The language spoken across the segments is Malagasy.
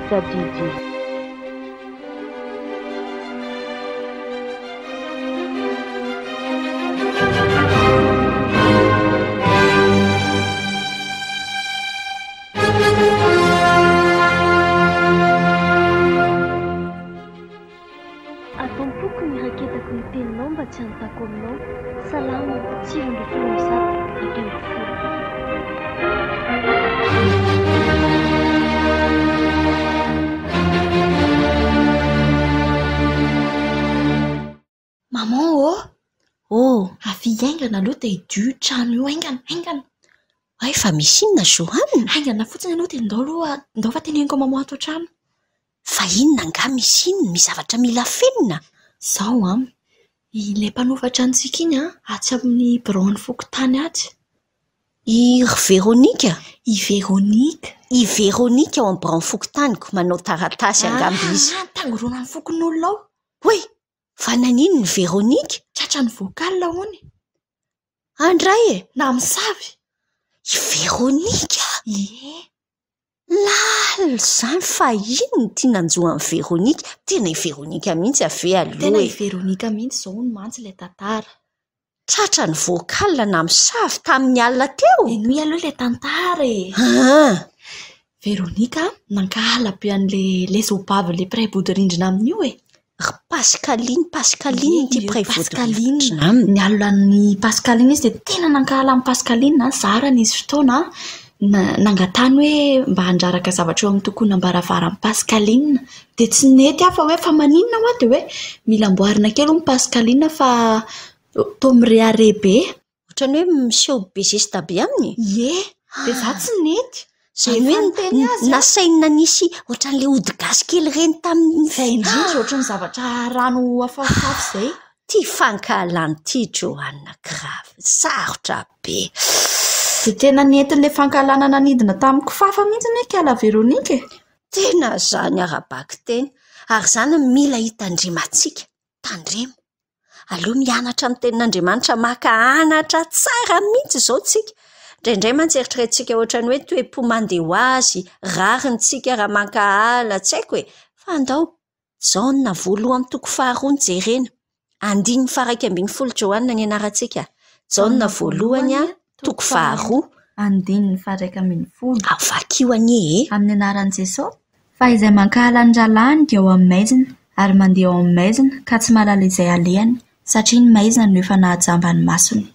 Sister Gigi. Atompoko miraketako ny teninao mba tsy hanontako aminao. Salama, sivy amby folo zato, dimy amby folo. Maman avy aingana aloha dia dio trano io aingana. Ay, fa misy inona Joanne? Aingana fotsiny ianao dia ndao fa teneniko maman ato an-trano. Fa inona nga misy inona? Misy zavatra mila fenina? Izao ilay mpanofatra antsika iny atsy amin'ny braony fokotany atsy. I Véronika? I Véronika. I Véronika ao amin'ny braony fokotaniko manao taratasy angamba izy. Tangorona ny fokon'olona ao. Hoe, fa nanino ny Véronika? Tratra ny vokalina hono. Andray e? Na misavy. I Véronika? Ie. Lala izany fa ino ny tia nanjoan'ny Véronika? Tena i Véronika mihitsy ave aloha. Tena i Véronika mihitsy izao no mantsy ilay tantara. Tratra ny vokalina na misavy tamin'ny alina teo. Enoy aloha ilay tantara e. Véronika nankala be an'ilay zobavy ilay mpiray bodi-rindrina amin'io e. Ry Pascaline ty mpiray bodi-rindrina aminy. Ny alina Pascaline izy dia tena nankala amin'ny Pascaline zarany izy fotoana nangatany hoe mba handraraka zavatra eo amin'ny tokoana ambaravaran'ny Pascaline. Dia tsy nety afa hoe fa maninona hoa dia hoe mila amboarina kely ny Pascaline fa toa mirehare be. Ohatrany hoe miseho bezesta be aminy? Ie, dia za tsy nety. Izany hoe nasaina nisy ohatran'ilay ody gasy kely reny tamin'ny izay indrindra ohatran'ny zavatra rano afafafy izay. Ty fankahalany ty Joanna grave, sarotra be. Dia tena nentin'ilay fankalana nanidina tamin'ny kifafa mihitsy ny kala Véronika e. Tena zany arabaky teny. Ary zany mila hitandrimantsika. Tandremo. Aloha mianatra amin'ny tenin'Andriamanitra maka anatra tsara mihitsy izao tsika. Indraindray mantseritreretsika ohatrany hoe toe-po mandeha ho azy, rarintsika raha maka ala, tsy haiko e. Fa andao, Jaona voalohany toko faharoa ny jerena. 9:12 Joanna ny anarantsika. Jaona voalohany toko faharoa. 9:12. Avakio anie e. Amin'ny anaran'i Jesosy. Fa izay mankala ny ralahany dia ao amin'ny maizina, ary mandeha ao amin'ny maizina ka tsy mahalala izay alehany, satria ny maizina no efa nahajamba ny masony.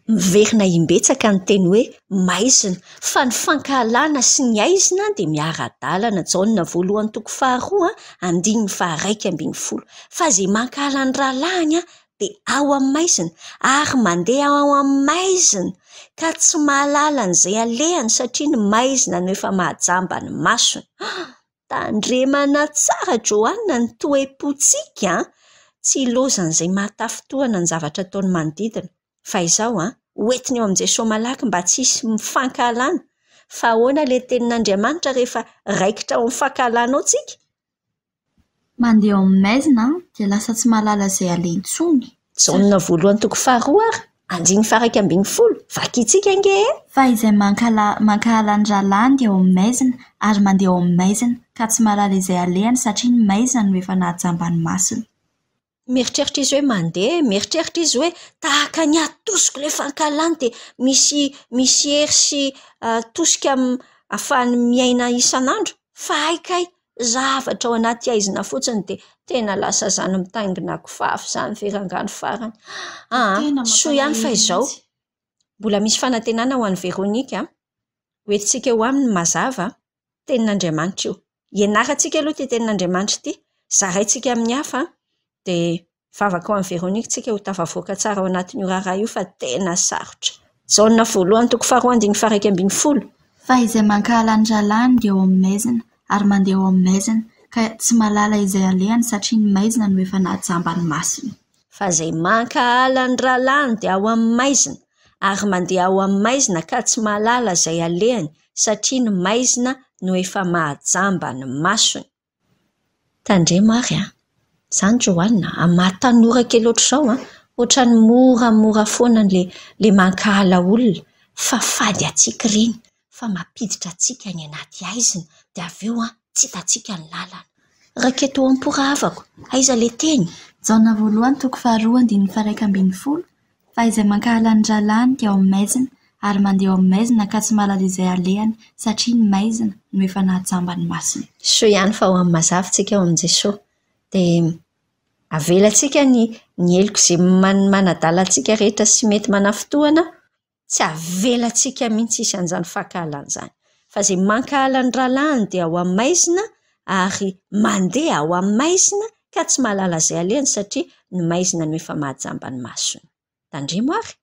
Miverina imbetsaka ny teny hoe maizina, fa ny fankahalana sy ny aizina dia miara-dalana. Jaona voalohany toko faharoa 9:12. Fa izay mankala ny ralahany dia ao amin'ny maizina ary mandeha ao amin'ny maizina ka tsy mahalala n'izay alehany, satria ny maizina no efa mahajamba ny masony. Tandremana tsara Joanna ny toe-potsika, tsy ilozan'izay mahatafotoana ny zavatra ataony manodidina. Fa izao hoentiny eo amin'ny Jesosy malaky mba tsy hisy mifankahalana. Fa ahoana ilay tenin'Andriamanitra rehefa raikitra ao amin'ny fankahalanao tsika? Mandeha ao amin'ny maizina dia lasa tsy mahalala izay alehany intsony. Jaona voalohany toko faharoa 9:12. Vakitsika nge. Fa izay mankahala ny ralahany dia ao amin'ny maizina ary mandeha ao amin'ny maizina ka tsy mahalala izay alehany, satria ny maizina no efa nahajamba ny masony. Mieritreritra izy hoe mandeha, mieritreritra izy hoe tahaka ny atosiko ilay fankahalany dia misy hery sy tosika ahafahany miaina isan'andro. Fa haikay zavatra ao anaty aizina fotsiny dia tena lasa zany mitaingina kifafa zany verangano farany. Soa ihany fa izao mbola misy fanantenana ho an'ny Véronika. Hoentintsika eo aminy mazava tenin'Andriamanitra io. Ianarantsika aloha ty tenin'Andriamanitra ity, zaraintsika amin'ny hafa dia vavaka ho an'ny Véronika tsika ho tafavoaka tsara ao anatin'io raharaha io, fa tena sarotra. Jaona voalohany toko faharoa 9:12. Fa izay mankahala ny ralahany dia ao amin'ny maizina ary mandeha ao amin'ny maizina ka tsy mahalala izay alehany, satria ny maizina no efa nahajamba ny masony. Fa izay mankahala ny ralahany dia ao amin'ny maizina ary mandeha ao amin'ny maizina ka tsy mahalala izay alehany, satria ny maizina no efa mahajamba ny masony. Tandremo ary Zany Joanna, amatanora kely ohatr'izao ohatrany mora foana le mankahala olona, fa fady atsika reny, fa mampiditra atsika any anaty aizina, dia avy eo tsy hitantsika ny lalana. Raketo amporavako, aiza le teny? Jaona voalohany toko faharoa andininy faraika ambin'ny folo fa izay mankahala ny ralany dia ao maizina ary mandeha ao maizina ka tsy malala izay alehany satria ny maizina no efa nahatsamba ny masiny. So ihany fa ho amin'ny mazavintsika ao amin'i Jesosy dia avelantsika ny eloko izay manadalantsika rehetra sy mety manafotoana, tsy avelantsika mihitsy isy an'izany fankahalan'izany. Fa izay mankahala ny ralany dia ao amin'ny maizina ary mandeha ao amin'ny maizina ka tsy mahalala izay alehany satria ny maizina no efa mahajamba ny masony. Tandremo ary.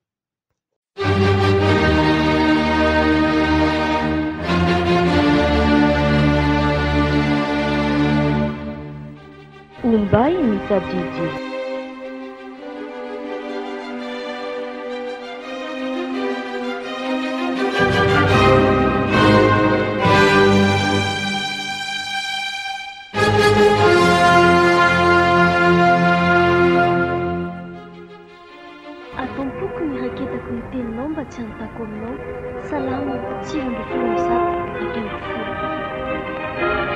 Umbay misadidi. Atampoko ny raketako ny teninao mba tsy hanontako aminao. Salama, 9 ambin'ny folo ny zato, 20 ambin'ny folo.